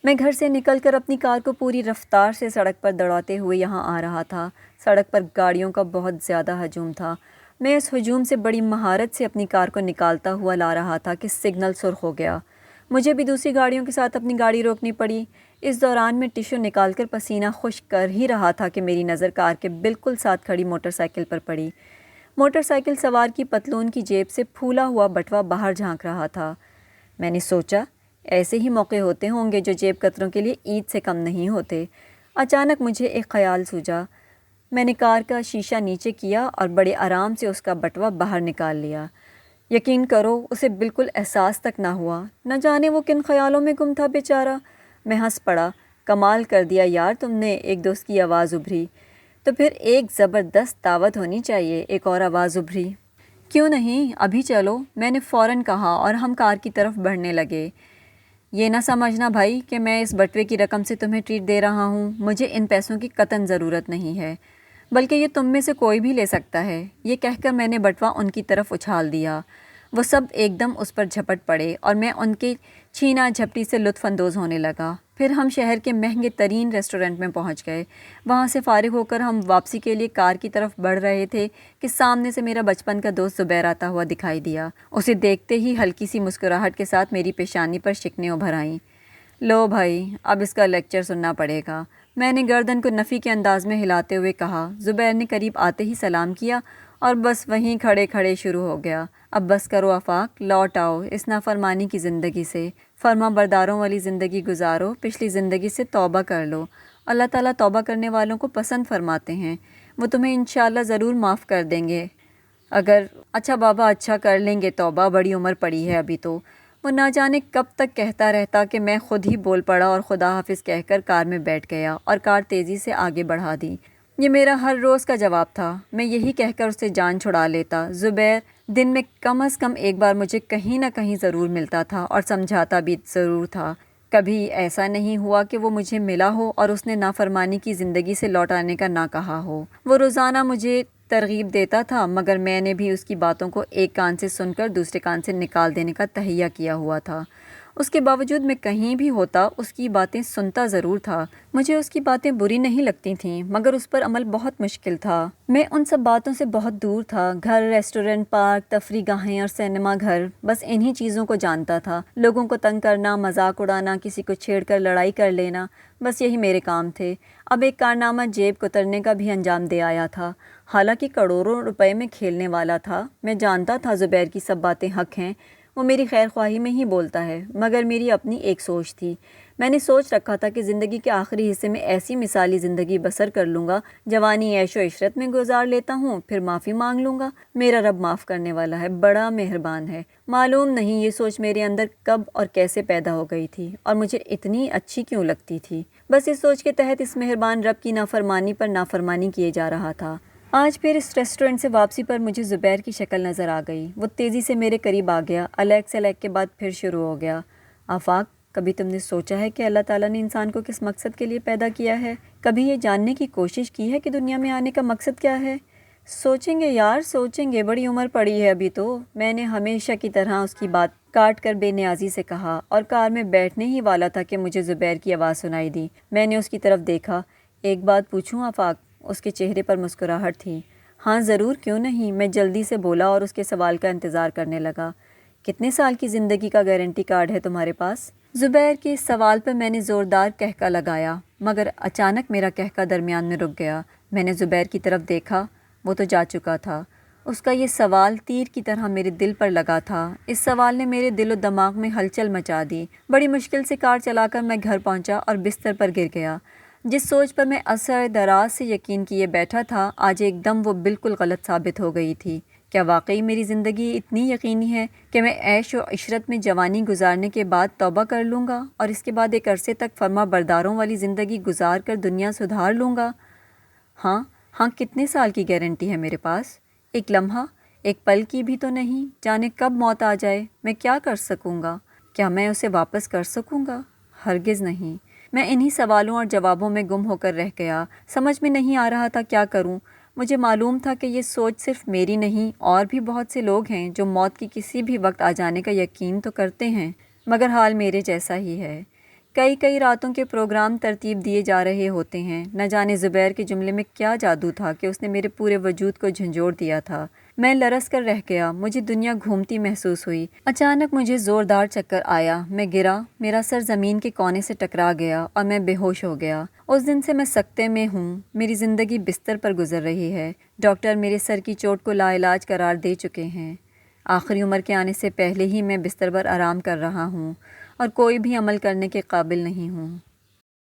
میں گھر سے نکل کر اپنی کار کو پوری رفتار سے سڑک پر دوڑاتے ہوئے یہاں آ رہا تھا۔ سڑک پر گاڑیوں کا بہت زیادہ ہجوم تھا۔ میں اس ہجوم سے بڑی مہارت سے اپنی کار کو نکالتا ہوا لا رہا تھا کہ سگنل سرخ ہو گیا۔ مجھے بھی دوسری گاڑیوں کے ساتھ اپنی گاڑی روکنی پڑی۔ اس دوران میں ٹشو نکال کر پسینہ خشک کر ہی رہا تھا کہ میری نظر کار کے بالکل ساتھ کھڑی موٹر سائیکل پر پڑی۔ موٹر سائیکل سوار کی پتلون کی جیب سے پھولا ہوا بٹوا باہر جھانک رہا تھا۔ میں نے سوچا، ایسے ہی موقع ہوتے ہوں گے جو جیب کتروں کے لیے عید سے کم نہیں ہوتے۔ اچانک مجھے ایک خیال سوجا۔ میں نے کار کا شیشہ نیچے کیا اور بڑے آرام سے اس کا بٹوا باہر نکال لیا۔ یقین کرو اسے بالکل احساس تک نہ ہوا۔ نہ جانے وہ کن خیالوں میں گم تھا بیچارہ۔ میں ہنس پڑا۔ کمال کر دیا یار تم نے، ایک دوست کی آواز ابھری۔ تو پھر ایک زبردست دعوت ہونی چاہیے، ایک اور آواز ابھری۔ کیوں نہیں، ابھی چلو، میں نے فوراً کہا اور ہم کار کی طرف بڑھنے لگے۔ یہ نہ سمجھنا بھائی کہ میں اس بٹوے کی رقم سے تمہیں ٹریٹ دے رہا ہوں، مجھے ان پیسوں کی قطعاً ضرورت نہیں ہے، بلکہ یہ تم میں سے کوئی بھی لے سکتا ہے۔ یہ کہہ کر میں نے بٹوا ان کی طرف اچھال دیا۔ وہ سب ایک دم اس پر جھپٹ پڑے اور میں ان کے چھینا جھپٹی سے لطف اندوز ہونے لگا۔ پھر ہم شہر کے مہنگے ترین ریسٹورنٹ میں پہنچ گئے۔ وہاں سے فارغ ہو کر ہم واپسی کے لیے کار کی طرف بڑھ رہے تھے کہ سامنے سے میرا بچپن کا دوست زبیر آتا ہوا دکھائی دیا۔ اسے دیکھتے ہی ہلکی سی مسکراہٹ کے ساتھ میری پیشانی پر شکنیں ابھر آئیں۔ لو بھائی، اب اس کا لیکچر سننا پڑے گا، میں نے گردن کو نفی کے انداز میں ہلاتے ہوئے کہا۔ زبیر نے قریب آتے ہی سلام کیا اور بس وہیں کھڑے کھڑے شروع ہو گیا۔ اب بس کرو آفاق، لوٹ آؤ اس نافرمانی کی زندگی سے، فرما برداروں والی زندگی گزارو، پچھلی زندگی سے توبہ کر لو۔ اللہ تعالیٰ توبہ کرنے والوں کو پسند فرماتے ہیں، وہ تمہیں انشاءاللہ ضرور معاف کر دیں گے اگر اچھا بابا اچھا کر لیں گے توبہ، بڑی عمر پڑی ہے ابھی تو۔ وہ نہ جانے کب تک کہتا رہتا کہ میں خود ہی بول پڑا اور خدا حافظ کہہ کر کار میں بیٹھ گیا اور کار تیزی سے آگے بڑھا دی۔ یہ میرا ہر روز کا جواب تھا، میں یہی کہہ کر اسے جان چھڑا لیتا۔ زبیر دن میں کم از کم ایک بار مجھے کہیں نہ کہیں ضرور ملتا تھا اور سمجھاتا بھی ضرور تھا۔ کبھی ایسا نہیں ہوا کہ وہ مجھے ملا ہو اور اس نے نافرمانی کی زندگی سے لوٹ آنے کا نہ کہا ہو۔ وہ روزانہ مجھے ترغیب دیتا تھا، مگر میں نے بھی اس کی باتوں کو ایک کان سے سن کر دوسرے کان سے نکال دینے کا تہیہ کیا ہوا تھا۔ اس کے باوجود میں کہیں بھی ہوتا اس کی باتیں سنتا ضرور تھا۔ مجھے اس کی باتیں بری نہیں لگتی تھیں، مگر اس پر عمل بہت مشکل تھا۔ میں ان سب باتوں سے بہت دور تھا۔ گھر، ریسٹورنٹ، پارک، تفریح گاہیں اور سینما گھر، بس انہی چیزوں کو جانتا تھا۔ لوگوں کو تنگ کرنا، مذاق اڑانا، کسی کو چھیڑ کر لڑائی کر لینا، بس یہی میرے کام تھے۔ اب ایک کارنامہ جیب کترنے کا بھی انجام دے آیا تھا، حالانکہ کروڑوں روپے میں کھیلنے والا تھا۔ میں جانتا تھا زبیر کی سب باتیں حق ہیں، وہ میری خیر خواہی میں ہی بولتا ہے، مگر میری اپنی ایک سوچ تھی۔ میں نے سوچ رکھا تھا کہ زندگی کے آخری حصے میں ایسی مثالی زندگی بسر کر لوں گا، جوانی عیش و عشرت میں گزار لیتا ہوں، پھر معافی مانگ لوں گا۔ میرا رب معاف کرنے والا ہے، بڑا مہربان ہے۔ معلوم نہیں یہ سوچ میرے اندر کب اور کیسے پیدا ہو گئی تھی اور مجھے اتنی اچھی کیوں لگتی تھی۔ بس اس سوچ کے تحت اس مہربان رب کی نافرمانی پر نافرمانی کیے جا رہا تھا۔ آج پھر اس ریسٹورنٹ سے واپسی پر مجھے زبیر کی شکل نظر آ گئی۔ وہ تیزی سے میرے قریب آ گیا۔ الیک سلیک کے بعد پھر شروع ہو گیا۔ آفاق، کبھی تم نے سوچا ہے کہ اللہ تعالیٰ نے انسان کو کس مقصد کے لیے پیدا کیا ہے؟ کبھی یہ جاننے کی کوشش کی ہے کہ دنیا میں آنے کا مقصد کیا ہے؟ سوچیں گے یار، سوچیں گے، بڑی عمر پڑی ہے ابھی تو، میں نے ہمیشہ کی طرح اس کی بات کاٹ کر بے نیازی سے کہا، اور کار میں بیٹھنے ہی والا تھا کہ مجھے زبیر کی آواز سنائی دی۔ میں نے اس کی طرف دیکھا۔ ایک بات پوچھوں آفاق؟ اس کے چہرے پر مسکراہٹ تھی۔ ہاں ضرور، کیوں نہیں، میں جلدی سے بولا اور اس کے سوال کا انتظار کرنے لگا۔ کتنے سال کی زندگی کا گارنٹی کارڈ ہے تمہارے پاس؟ زبیر کے اس سوال پر میں نے زوردار کہکا لگایا، مگر اچانک میرا کہکا درمیان میں رک گیا۔ میں نے زبیر کی طرف دیکھا، وہ تو جا چکا تھا۔ اس کا یہ سوال تیر کی طرح میرے دل پر لگا تھا۔ اس سوال نے میرے دل و دماغ میں ہلچل مچا دی۔ بڑی مشکل سے کار چلا کر میں گھر پہنچا اور بستر پر گر گیا۔ جس سوچ پر میں عرصہ دراز سے یقین کیے بیٹھا تھا، آج ایک دم وہ بالکل غلط ثابت ہو گئی تھی۔ کیا واقعی میری زندگی اتنی یقینی ہے کہ میں عیش و عشرت میں جوانی گزارنے کے بعد توبہ کر لوں گا اور اس کے بعد ایک عرصے تک فرما برداروں والی زندگی گزار کر دنیا سدھار لوں گا؟ ہاں، کتنے سال کی گارنٹی ہے میرے پاس؟ ایک لمحہ، ایک پل کی بھی تو نہیں، جانے کب موت آ جائے۔ میں کیا کر سکوں گا؟ کیا میں اسے واپس کر سکوں گا؟ ہرگز نہیں۔ میں انہی سوالوں اور جوابوں میں گم ہو کر رہ گیا۔ سمجھ میں نہیں آ رہا تھا کیا کروں۔ مجھے معلوم تھا کہ یہ سوچ صرف میری نہیں، اور بھی بہت سے لوگ ہیں جو موت کی کسی بھی وقت آ جانے کا یقین تو کرتے ہیں، مگر حال میرے جیسا ہی ہے۔ کئی راتوں کے پروگرام ترتیب دیے جا رہے ہوتے ہیں۔ نہ جانے زبیر کے جملے میں کیا جادو تھا کہ اس نے میرے پورے وجود کو جھنجھوڑ دیا تھا۔ میں لرز کر رہ گیا، مجھے دنیا گھومتی محسوس ہوئی۔ اچانک مجھے زوردار چکر آیا، میں گرا، میرا سر زمین کے کونے سے ٹکرا گیا اور میں بے ہوش ہو گیا۔ اس دن سے میں سکتے میں ہوں، میری زندگی بستر پر گزر رہی ہے۔ ڈاکٹر میرے سر کی چوٹ کو لا علاج قرار دے چکے ہیں۔ آخری عمر کے آنے سے پہلے ہی میں بستر پر آرام کر رہا ہوں اور کوئی بھی عمل کرنے کے قابل نہیں ہوں۔